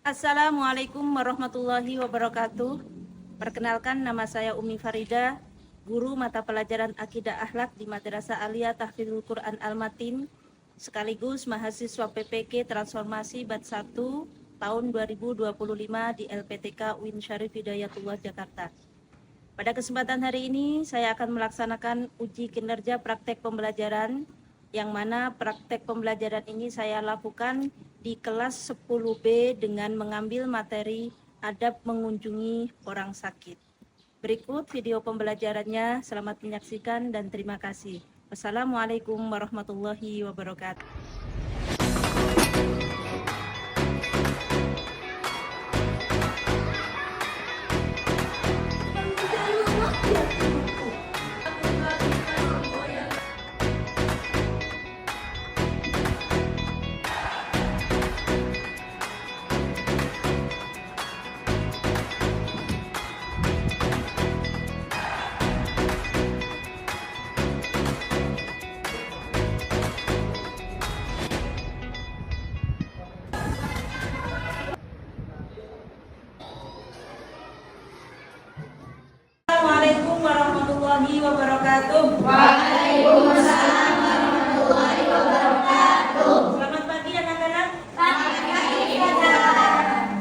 Assalamualaikum warahmatullahi wabarakatuh. Perkenalkan, nama saya Umi Farida, guru mata pelajaran Akidah Akhlak di Madrasah Aliyah Tahfidzul Quran Al-Matin, sekaligus mahasiswa PPK Transformasi Bat 1 tahun 2025 di LPTK UIN Syarif Hidayatullah Jakarta. Pada kesempatan hari ini saya akan melaksanakan uji kinerja praktek pembelajaran, yang mana praktek pembelajaran ini saya lakukan di kelas 10B dengan mengambil materi adab mengunjungi orang sakit. Berikut video pembelajarannya, selamat menyaksikan dan terima kasih. Wassalamualaikum warahmatullahi wabarakatuh. Assalamualaikum warahmatullahi wabarakatuh. Waalaikumsalam warahmatullahi wabarakatuh. Selamat pagi anak-anak. Selamat pagi.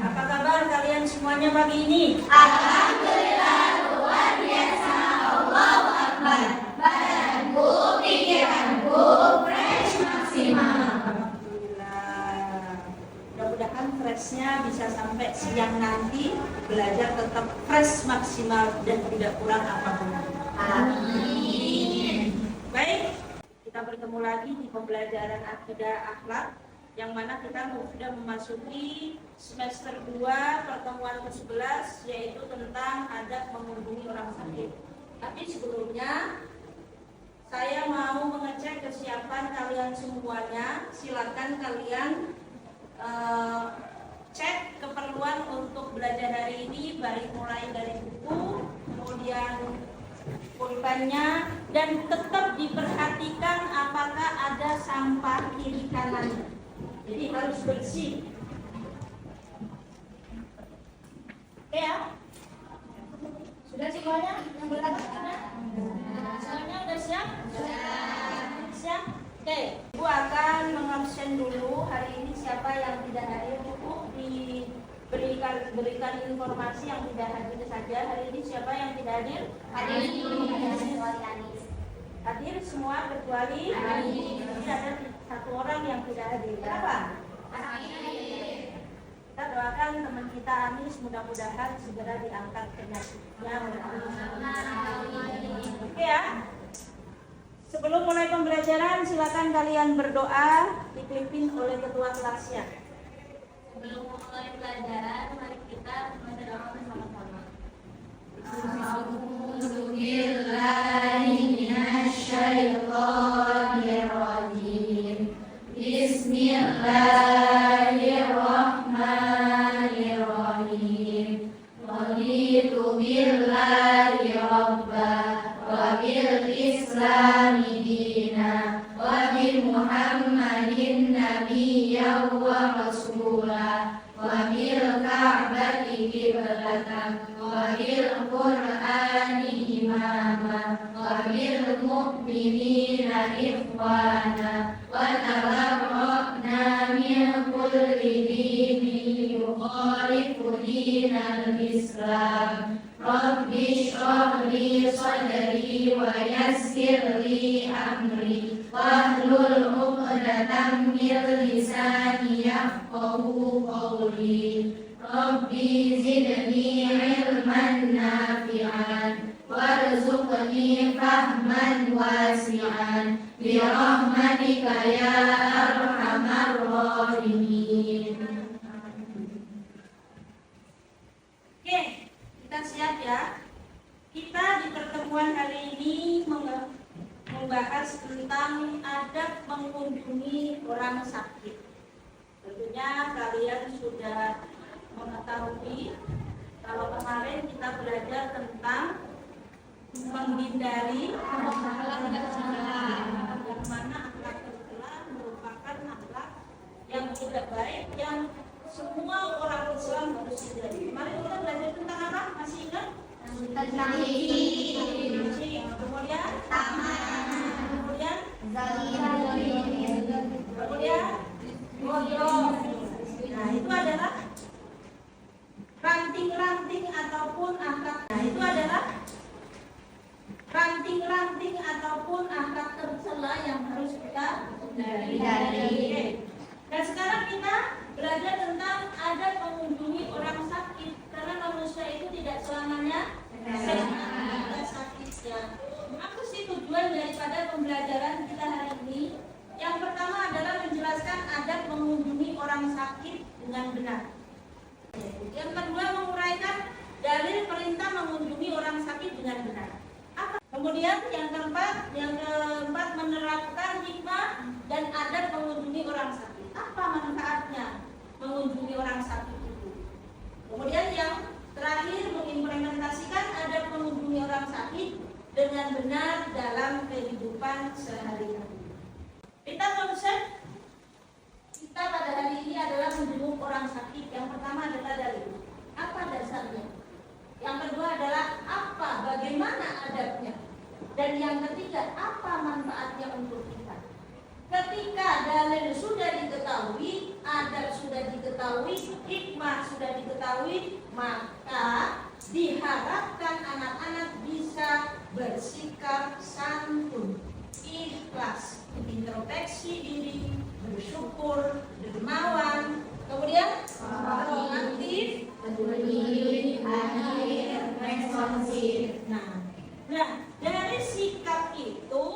Apa kabar kalian semuanya pagi ini? Alhamdulillah luar biasa. Allahu Akbar. Badanku, pikiranku fresh maksimal. Alhamdulillah. Mudah-mudahan freshnya bisa sampai siang nanti belajar tetap fresh maksimal dan tidak kurang apapun. Amin. Baik, kita bertemu lagi di pembelajaran Akidah Akhlak, yang mana kita sudah memasuki semester 2 pertemuan ke-11, yaitu tentang adab mengunjungi orang sakit. Tapi sebelumnya saya mau mengecek kesiapan kalian semuanya. Silakan kalian cek keperluan untuk belajar hari ini, baik mulai dari buku, kemudian pulpennya, dan tetap diperhatikan apakah ada sampah kiri kanan. Jadi harus bersih. Oke ya? Sudah semuanya? Yang berangkat sudah? Semuanya udah siap? Siap? Oke, Ibu akan mengabsen dulu hari ini siapa yang tidak hadir. Cukup berikan informasi yang tidak hadir saja. Hari ini siapa yang tidak hadir? Hadir semua kecuali jadi ada satu orang yang tidak hadir. Kenapa? Kita doakan teman kita Anis, mudah-mudahan segera diangkat penyakitnya. Oke ya. Sebelum mulai pembelajaran, silakan kalian berdoa dipimpin oleh ketua kelasnya. Sebelum mulai pelajaran, mari kita berdoa bersama-sama. Bismillahirrahmanirrahim. Bismillahirrahmanirrahim. Raditu billahi rabba wa bil islami dina wa bi Muhammadin nabiyyan wa rasulah wa bil ka'bati qiblatan wa bil qur'ani imama wa bil mu'minina ikhwana wa tabarra'na min kulli dinin yukhalifu dinal Islam. Rabbi shrah li sadri wa yassir li amri wahlul 'uqdatam min lisani yafqahu qawli. Rabbi zidni ilman nafi'an warzuqni fahman wasi'an bi rahmatika ya arhamar rahimin. Oke, kita siap ya. Kita di pertemuan hari ini membahas tentang adab mengunjungi orang sakit. Tentunya kalian sudah mengetahui kalau kemarin kita belajar tentang menghindari akhlak tercela, yang mana akhlak tercela merupakan akhlak yang tidak baik, yang semua orang Islam harus hijrah. Kemarin kita belajar tentang apa? Masih ingat? Tentang hijrah. Kemudian Taman. kemudian Zalim. kemudian bodoh. Nah, itu adalah ranting-ranting ataupun akhlak. Nah, itu adalah ranting-ranting ataupun akhlak tercela yang harus kita hindari. Dan sekarang kita belajar tentang adab mengunjungi orang sakit, karena manusia itu tidak selamanya sehat, sakit ya. Apa sih tujuan daripada pembelajaran kita hari ini? Yang pertama adalah menjelaskan adab mengunjungi orang sakit dengan benar. Yang kedua, menguraikan dalil perintah mengunjungi orang sakit dengan benar. Apa? Kemudian yang keempat menerapkan hikmah dan adab mengunjungi orang sakit. Apa manfaatnya mengunjungi orang sakit itu? Kemudian yang terakhir, mengimplementasikan adab mengunjungi orang sakit dengan benar dalam kehidupan sehari-hari. Kita konsep kita pada hari ini adalah menjenguk orang sakit. Yang pertama adalah dalil. Apa dasarnya? Yang kedua adalah bagaimana adabnya? Dan yang ketiga, apa manfaatnya untuk kita? Ketika dalil sudah diketahui, adab sudah diketahui, hikmah sudah diketahui, maka diharapkan anak-anak bisa bersikap santun, ikhlas, introspeksi diri, bersyukur, dermawan, kemudian proaktif, peduli, hadir, responsif. Nah, dari sikap itu,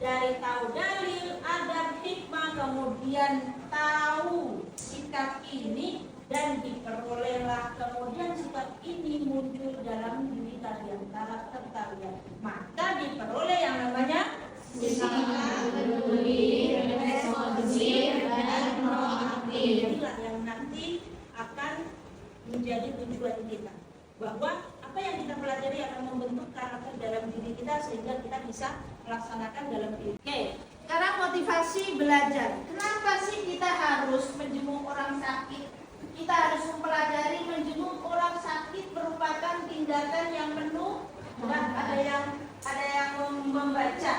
dari tahu dalil, adab, hikmah, kemudian tahu sikap ini dan diperolehlah kemudian sikap ini muncul dalam diri kalian, karakter kalian. Maka diperoleh yang namanya sikap peduli, responsif, dan proaktif. Inilah yang nanti akan menjadi tujuan kita, bahwa apa yang kita pelajari akan membentuk karakter dalam diri kita sehingga kita bisa melaksanakan dalam hidup. Oke, sekarang motivasi belajar. Kenapa sih kita harus menjenguk orang sakit? Kita harus mempelajari menjenguk orang sakit merupakan tindakan yang penuh dan ada yang membaca.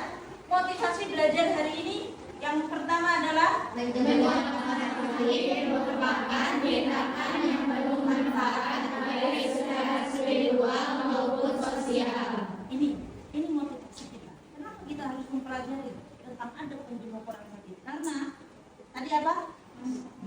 Motivasi belajar hari ini yang pertama adalah Menjenguk orang sakit merupakan tindakan yang penuh manfaat baik secara spiritual maupun sosial. Ini motivasi kita. Kenapa kita harus mempelajari tentang adab menjenguk orang sakit? Karena tadi apa?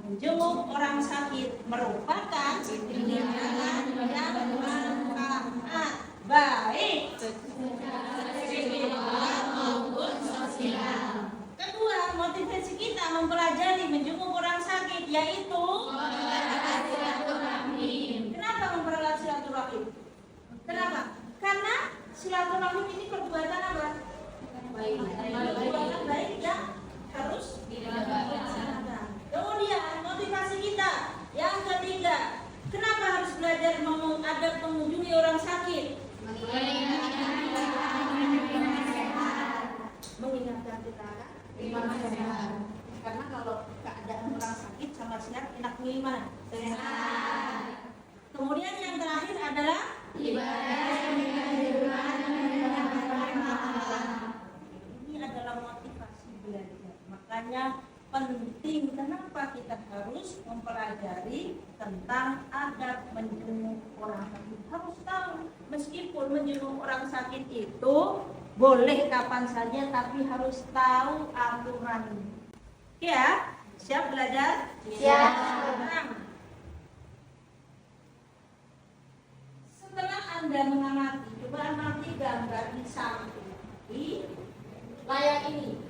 Menjenguk orang sakit merupakan tindakan yang bermanfaat baik secara spiritual maupun sosial. Kedua, motivasi kita mempelajari menjenguk orang sakit yaitu Mempererat silaturahmi. kenapa mempererat silaturahim? Kenapa? Karena silaturahim ini perbuatan apa? Baik. Perbuatan baik yang harus dilaksanakan. Kemudian motivasi kita yang ketiga, kenapa harus belajar adab mengunjungi orang sakit? Mengingatkan kita sehat. karena kalau keadaan orang sakit sama sehat enak gimana? Sehat. Kemudian yang terakhir adalah Ibadah yang dianjurkan dan mendapat pahala. ini adalah motivasi belajar. Makanya penting kenapa kita harus mempelajari tentang adab menjenguk orang sakit. Harus tahu meskipun menjenguk orang sakit itu boleh kapan saja tapi harus tahu aturan. Ya, siap belajar? Siap. Tenang. Setelah Anda mengamati, coba amati gambar di samping di layar ini.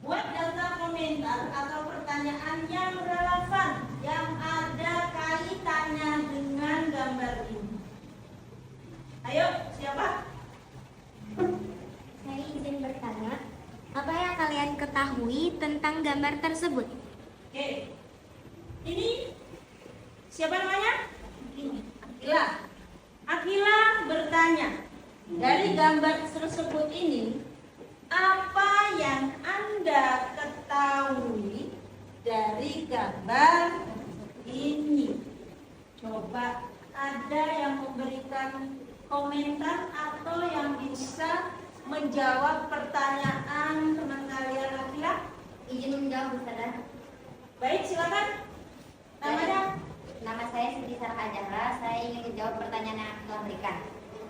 Buat daftar komentar atau pertanyaan yang relevan yang ada kaitannya dengan gambar ini. Ayo, siapa? Saya izin bertanya, apa yang kalian ketahui tentang gambar tersebut? Oke. Ini siapa namanya? Akila. Akila bertanya, dari gambar tersebut ini, apa yang Anda ketahui dari gambar ini. Coba ada yang memberikan komentar atau yang bisa menjawab pertanyaan teman kalian laki-laki? Izin menjawab, Ustazah. Baik, silakan. Namanya? Nama saya Siti Sarah Zahra. Saya ingin menjawab pertanyaan yang telah berikan.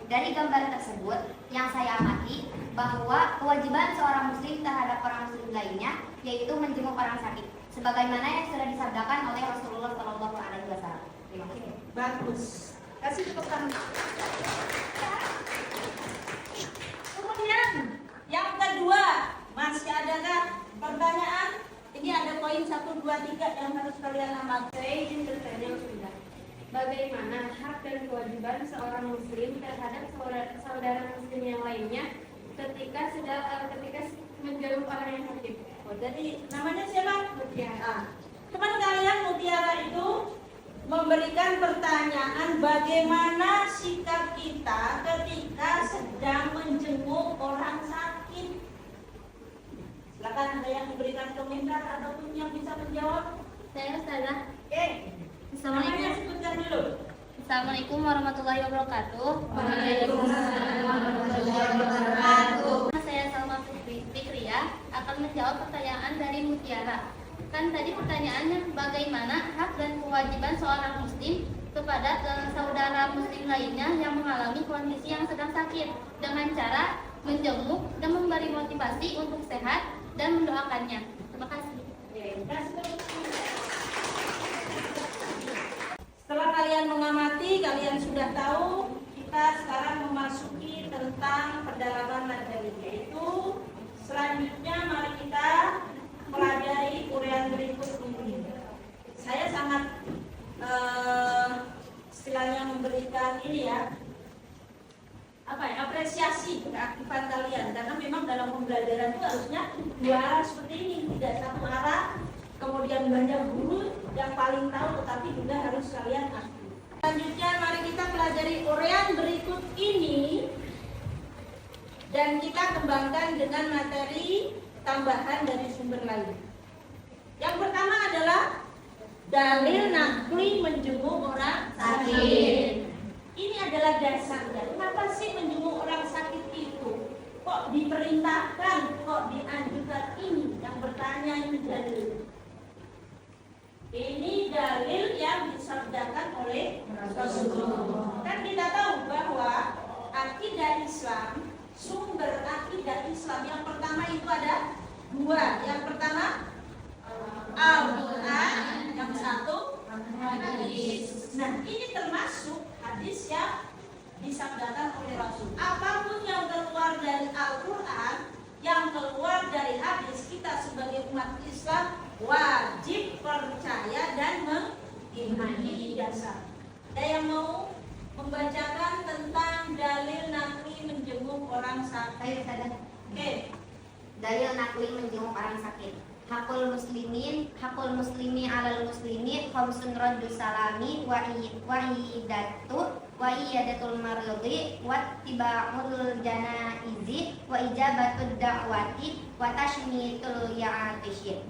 Dari gambar tersebut, yang saya amati bahwa kewajiban seorang muslim terhadap orang muslim lainnya yaitu menjenguk orang sakit, sebagaimana yang sudah disabdakan oleh Rasulullah SAW. Terima kasih. Bagus. Kasih tepuk tangan. Kemudian yang kedua, masih adakah pertanyaan? Ini ada poin 1, 2, 3 yang harus kalian amati. Saya izin bertanya, Ustazah. Bagaimana hak dan kewajiban seorang muslim terhadap saudara muslim yang lainnya ketika menjenguk orang yang sakit? Oh, jadi namanya siapa? Mutiara. Teman kalian Mutiara itu memberikan pertanyaan bagaimana sikap kita ketika sedang menjenguk orang sakit. Silakan, ada yang memberikan komentar ataupun yang bisa menjawab? Saya Ustazah. Oke. Namanya sebutkan dulu. Assalamualaikum warahmatullahi wabarakatuh. Waalaikumsalam warahmatullahi wabarakatuh. Saya Salma Fikriya akan menjawab pertanyaan dari Mutiara. Kan tadi pertanyaannya bagaimana hak dan kewajiban seorang muslim kepada saudara muslim lainnya yang mengalami kondisi yang sedang sakit dengan cara menjenguk dan memberi motivasi untuk sehat dan mendoakannya. Terima kasih. Setelah kalian mengamati, kalian sudah tahu kita sekarang memasuki tentang pendalaman materi, yaitu selanjutnya mari kita pelajari uraian berikut ini. Saya sangat istilahnya memberikan ini ya, apresiasi keaktifan kalian, karena memang dalam pembelajaran itu harusnya dua arah seperti ini, tidak satu arah kemudian banyak guru yang paling tahu, tetapi juga harus kalian aktif. Selanjutnya mari kita pelajari uraian berikut ini dan kita kembangkan dengan materi tambahan dari sumber lain. Yang pertama adalah dalil nakli menjenguk orang sakit. Ini adalah dasarnya. Kenapa sih menjenguk orang sakit itu? Kok diperintahkan, kok dianjurkan? Ini yang bertanya, ini dalil. Ini dalil yang disabdakan oleh Rasulullah. Kan kita tahu bahwa akidah Islam, sumber akidah Islam yang pertama itu ada dua. Yang pertama Al-Quran, yang satu hadis. Nah, ini termasuk hadis yang disabdakan oleh Rasul. Apapun yang keluar dari Al-Quran, yang keluar dari hadis, kita sebagai umat Islam wajib percaya dan mengimani dasar. Ada yang mau membacakan tentang dalil nakli menjenguk orang sakit? Ayo, Ustazah. Oke. Dalil nakli menjenguk orang sakit. Hakul muslimi alal muslimi khamsun raddu salami wa iyadatul maridi wa tiba'ul janaizi wa ijabatud da'wati wa tashmitul ya'atishir.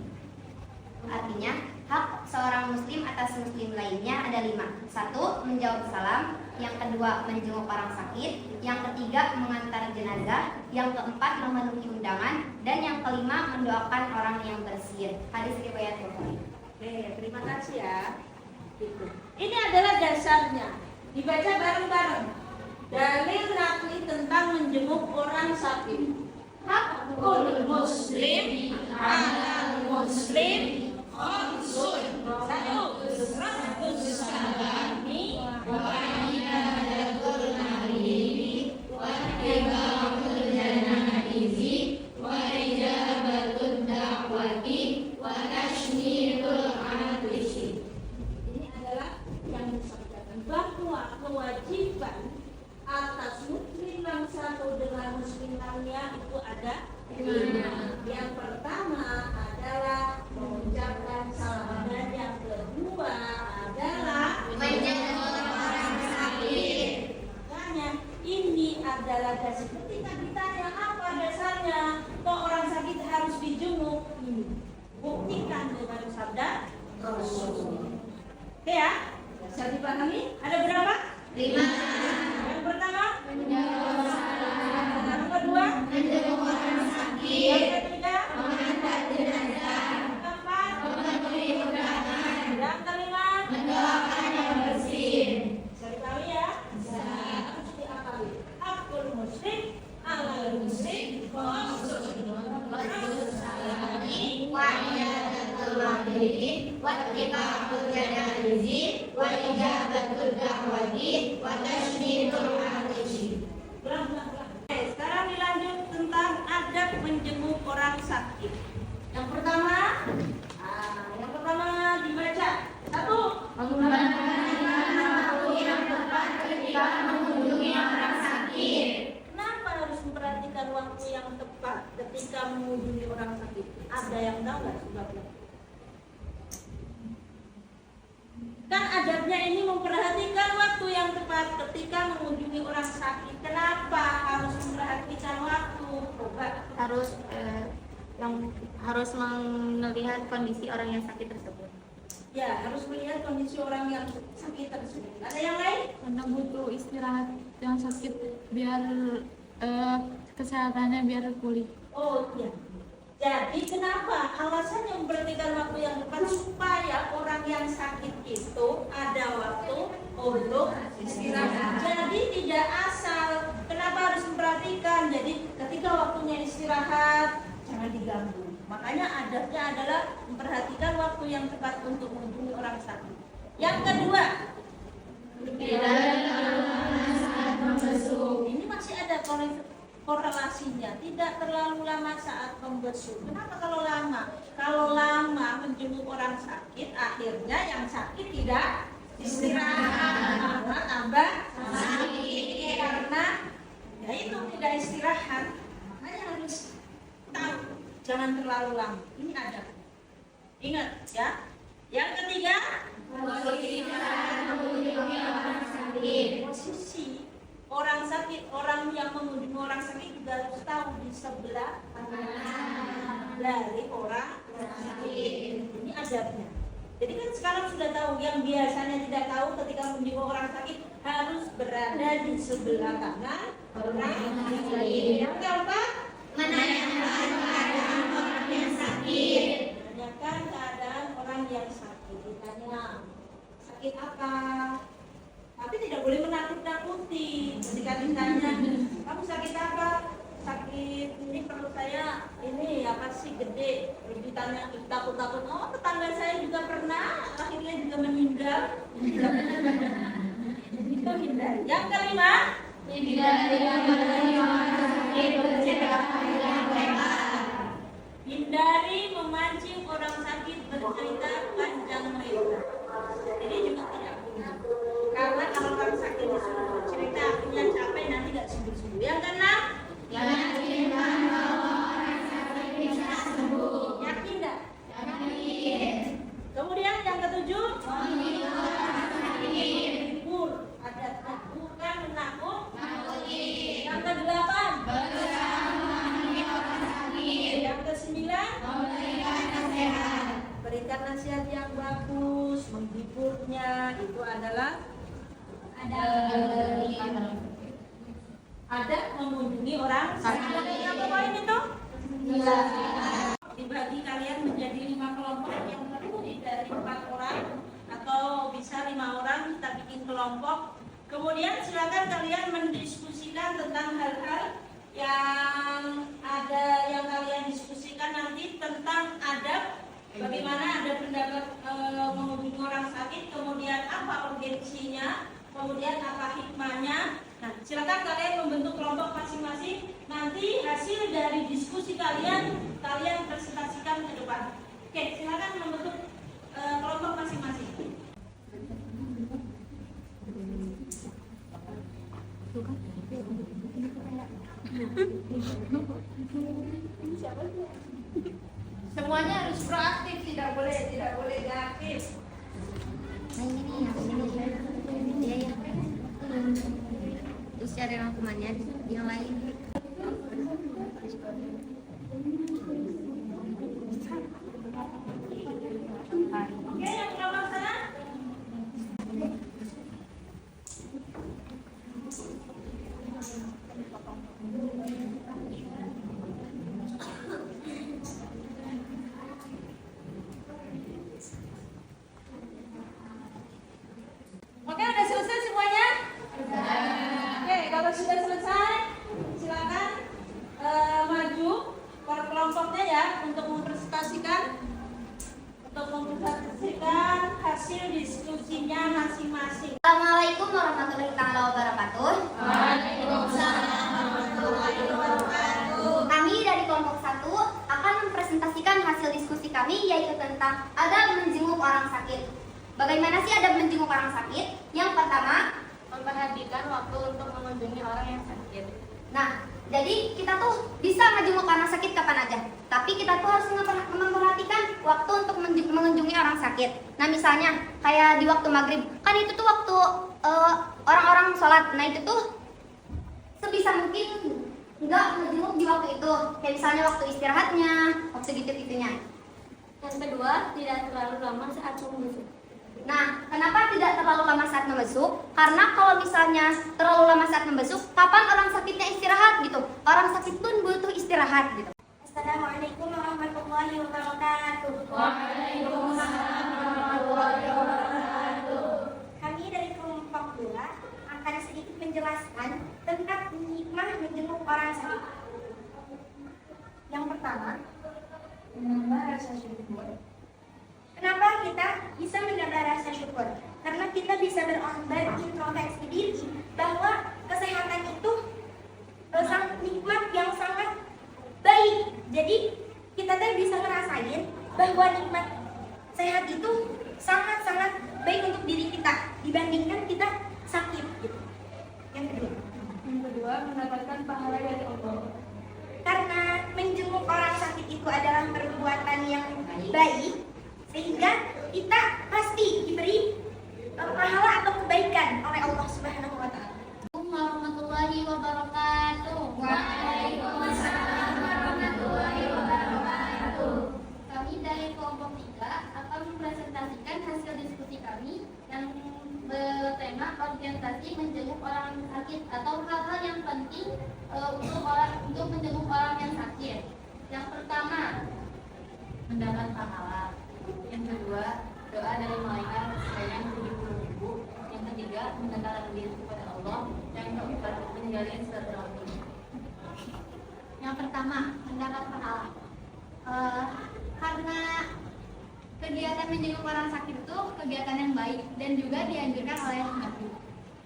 Artinya, hak seorang muslim atas muslim lainnya ada 5. 1. Menjawab salam. Yang kedua, menjenguk orang sakit. Yang ketiga, mengantar jenazah. Yang keempat, memenuhi undangan. Dan yang kelima, mendoakan orang yang bersin. Hadis riwayat Bukhari. Oke, terima kasih ya. Gitu. Ini adalah dasarnya. Dibaca bareng-bareng. Dalil nakli tentang menjenguk orang sakit. Hakul muslim alal muslim khamsun. 1. Raddus salami wa iyadatul maridi wa tiba'ul janaizi wa ijabatud da'wati wa tashmirul atisi. Ini adalah yang disabdakan bahwa kewajiban atas muslim yang satu dengan muslim lainnya itu ada 5. Yang pertama adalah mengucapkan salam, dan yang kedua adalah Menjenguk orang sakit. Makanya ini adalah dasar. Ketika ditanya apa dasarnya kok orang sakit harus dijenguk, ini buktikan dengan sabda Rasul. Oke ya, bisa dipahami? Ada berapa? 5. Yang pertama? Yang kedua? Menjenguk orang sakit. Yang ketiga? Mengangkat jenazah. Yang keempat? Memenuhi undangan. Yang kelima? Mendoakan yang bersin. Bisa dipahami ya? Bisa. Harus diakali. Akul musyrik, alal musyrik, Oke, sekarang dilanjut tentang adab menjenguk orang sakit. Yang pertama dibaca. 1. Kenapa harus memperhatikan waktu yang tepat ketika mengunjungi orang sakit? Ada yang tahu nggak sebabnya? Kan adabnya ini memperhatikan waktu yang tepat ketika mengunjungi orang sakit. Kenapa harus memperhatikan waktu? Coba. Harus melihat kondisi orang yang sakit tersebut. Ya, harus melihat kondisi orang yang sakit tersebut. Ada yang lain? Karena butuh istirahat yang sakit biar kesehatannya biar pulih. Oh iya. Jadi kenapa alasannya memperhatikan waktu yang tepat supaya orang yang sakit itu ada waktu untuk istirahat. Jadi tidak asal. Kenapa harus memperhatikan? Jadi ketika waktunya istirahat jangan diganggu. Makanya adabnya adalah memperhatikan waktu yang tepat untuk mengunjungi orang sakit. Yang kedua, ini masih ada korelasinya, tidak terlalu lama saat membesuk. Kenapa kalau lama? Kalau lama menjenguk orang sakit, akhirnya yang sakit tidak istirahat, malah tambah sakit karena ya itu tidak istirahat. Makanya harus tahu, jangan terlalu lama. Ini ada. Ingat ya. Yang ketiga, posisi orang sakit, orang yang mengunjungi orang sakit juga harus tahu di sebelah kanan dari orang sakit. Ini adabnya. Jadi kan sekarang sudah tahu, yang biasanya tidak tahu ketika menjenguk orang sakit harus berada di sebelah kanan orang sakit. Yang keempat, menanyakan keadaan orang yang sakit. menanyakan keadaan orang yang sakit. Ditanya sakit apa, tapi tidak boleh menakut-nakuti. Ketika ditanya kamu sakit apa, sakit ini perut saya ini apa sih gede, terus ditanya takut-takut, oh tetangga saya juga pernah akhirnya juga meninggal. Itu hindari. Yang kelima, hindari memancing orang sakit bercerita panjang lebar. Ini juga tidak boleh. Karena kalau orang sakit disuruh cerita akhirnya capek nanti gak sembuh-sembuh. Yang keenam, yakin gak? Kemudian yang ketujuh, menghibur. Adatnya bukan menakut. Yang kedelapan, yang kesembilan, berikan nasihat yang bagus, menghiburnya. Itu adalah ada mengunjungi orang sakit. Apa poin itu? Dibagi kalian menjadi 5 kelompok yang terdiri dari 4 orang atau bisa 5 orang, kita bikin kelompok. Kemudian silakan kalian mendiskusikan tentang hal-hal yang ada yang kalian diskusikan nanti tentang adab. Bagaimana ada pendapat mengunjungi orang sakit, kemudian apa urgensinya, kemudian apa hikmahnya. Nah, silakan kalian membentuk kelompok masing-masing. Nanti hasil dari diskusi kalian presentasikan ke depan. Oke, silakan membentuk kelompok masing-masing. Semuanya harus proaktif, tidak boleh reaktif. Terus cari rangkumannya yang lain. Oke, yang kelompok sana. siap untuk mempresentasikan hasil diskusinya masing-masing. Assalamualaikum warahmatullahi wabarakatuh. Kami dari kelompok 1 akan mempresentasikan hasil diskusi kami, yaitu tentang adab menjenguk orang sakit. Bagaimana sih adab menjenguk orang sakit? Yang pertama, Memperhatikan waktu untuk mengunjungi orang yang sakit. nah, jadi kita tuh bisa ngejenguk orang sakit kapan aja. Tapi kita tuh harus memperhatikan waktu untuk mengunjungi orang sakit. Nah, misalnya kayak di waktu maghrib, kan itu tuh waktu orang-orang sholat. Nah, itu tuh sebisa mungkin nggak ngejenguk di waktu itu. Kayak misalnya waktu istirahatnya, waktu gitu-gitunya. Yang kedua, tidak terlalu lama saat membusuk. Nah, kenapa tidak terlalu lama saat membesuk? Karena kalau misalnya terlalu lama saat membesuk, kapan orang sakitnya istirahat gitu? Orang sakit pun butuh istirahat gitu. Assalamualaikum warahmatullahi wabarakatuh. Waalaikumsalam warahmatullahi wabarakatuh. Kami dari kelompok 2 akan sedikit menjelaskan tentang hikmah menjenguk orang sakit. Yang pertama, menambah rasa syukur. Kenapa kita bisa menambah rasa syukur? Karena kita bisa berintrospeksi diri bahwa kesehatan itu sangat nikmat yang sangat baik. Jadi kita tuh bisa ngerasain bahwa nikmat sehat itu sangat-sangat baik untuk diri kita dibandingkan kita sakit gitu. Yang kedua, Mendapatkan pahala dari Allah. karena menjenguk orang sakit itu adalah perbuatan yang baik, sehingga kita pasti diberi pahala atau kebaikan oleh Allah Subhanahu wa taala. Assalamualaikum warahmatullahi wabarakatuh. Waalaikumsalam warahmatullahi wabarakatuh. Kami dari kelompok 3 akan mempresentasikan hasil diskusi kami yang bertema orientasi menjenguk orang sakit atau hal-hal yang penting untuk menjenguk orang yang sakit. Yang pertama, mendapat pahala. Yang kedua, doa dari malaikat sebanyak 70.000. Yang ketiga, mendekatkan diri kepada Allah. Yang keempat, menjalin silaturahmi. Yang pertama, mendapat pahala. Karena kegiatan menjenguk orang sakit itu kegiatan yang baik dan juga dianjurkan oleh Nabi.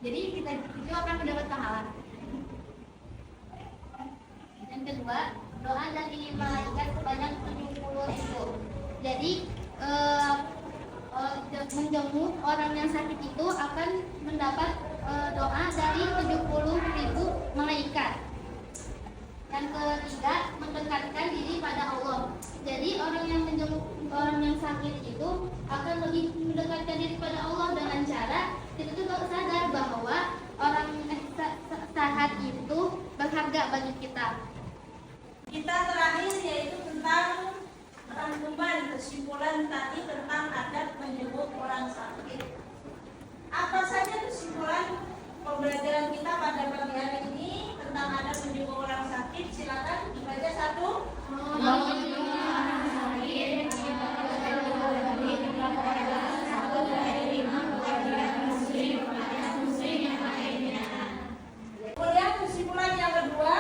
Jadi kita itu akan mendapat pahala. Yang kedua, doa dari malaikat sebanyak 70.000. Jadi menjenguk orang yang sakit itu akan mendapat doa dari 70.000 malaikat. Yang ketiga, mendekatkan diri pada Allah. Jadi orang yang menjenguk orang yang sakit itu akan lebih mendekatkan diri pada Allah dengan cara kita tuh sadar bahwa orang sehat itu berharga bagi kita. Kita terakhir yaitu tentang rangkuman kesimpulan tadi tentang adab menjenguk orang sakit. Apa saja kesimpulan pembelajaran kita pada pagi hari ini tentang adab menjenguk orang sakit? Silakan dibaca satu. Kemudian kesimpulan yang kedua,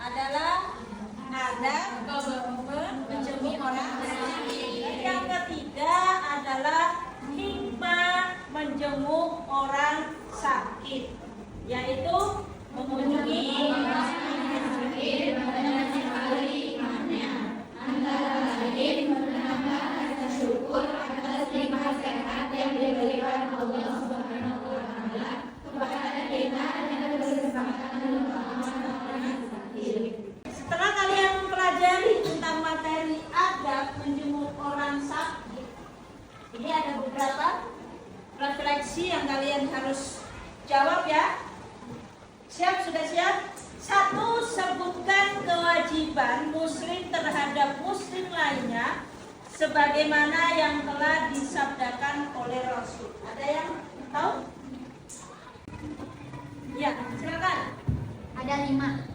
adalah adab menjenguk orang sakit. Yang ketiga adalah hikmah menjenguk orang sakit, yaitu mengunjungi orang sakit antara lain menambah rasa syukur atas nikmat sehat yang diberikan Allah Subhanahu wa taala kepada kita dengan kesempatan setelah kalian mempelajari tentang materi adab menjenguk orang sakit, ini ada beberapa refleksi yang kalian harus jawab ya. Siap? Sudah siap? Satu, sebutkan kewajiban muslim terhadap muslim lainnya sebagaimana yang telah disabdakan oleh Rasul. Ada yang tahu? Ya, silakan. Ada 5.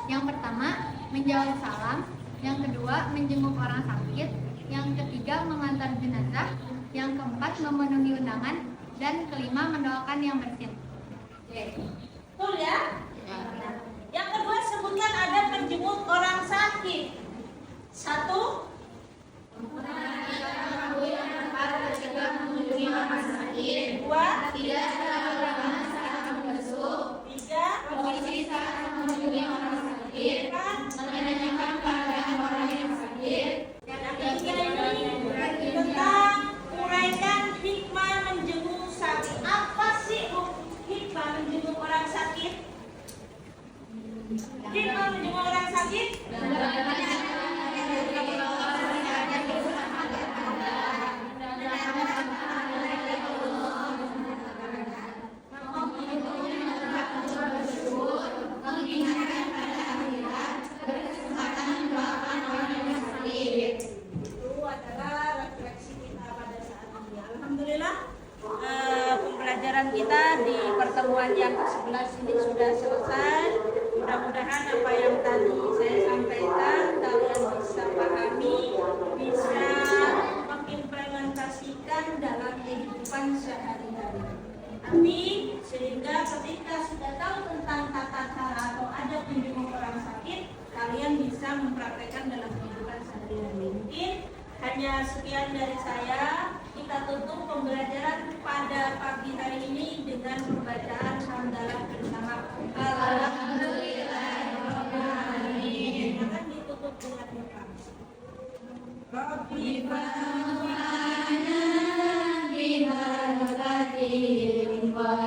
Yang pertama, menjawab salam. Yang kedua, menjenguk orang sakit. Yang ketiga, mengantar jenazah. Yang keempat, memenuhi undangan. Dan kelima, mendoakan yang bersin. Betul ya? Yang kedua, sebutkan adab menjenguk orang sakit. 1. Dua. 3. Yang ketiga ini tentang uraikan hikmah menjenguk sakit. Apa sih hikmah menjenguk orang sakit? Hikmah menjenguk orang sakit? Pembelajaran kita di pertemuan yang ke-11 ini sudah selesai. Mudah-mudahan apa yang tadi saya sampaikan kalian bisa pahami, bisa mengimplementasikan dalam kehidupan sehari-hari. Tapi sehingga ketika sudah tahu tentang tata cara atau adab menjenguk orang sakit, kalian bisa mempraktekkan dalam kehidupan sehari-hari. Mungkin hanya sekian dari saya. Kita tutup pembelajaran pada pagi hari ini dengan pembacaan hamdalah bersama. Alhamdulillahirobbilalamin. Akan ditutup dengan doa. Rabbi fa'ana bihadzatin wa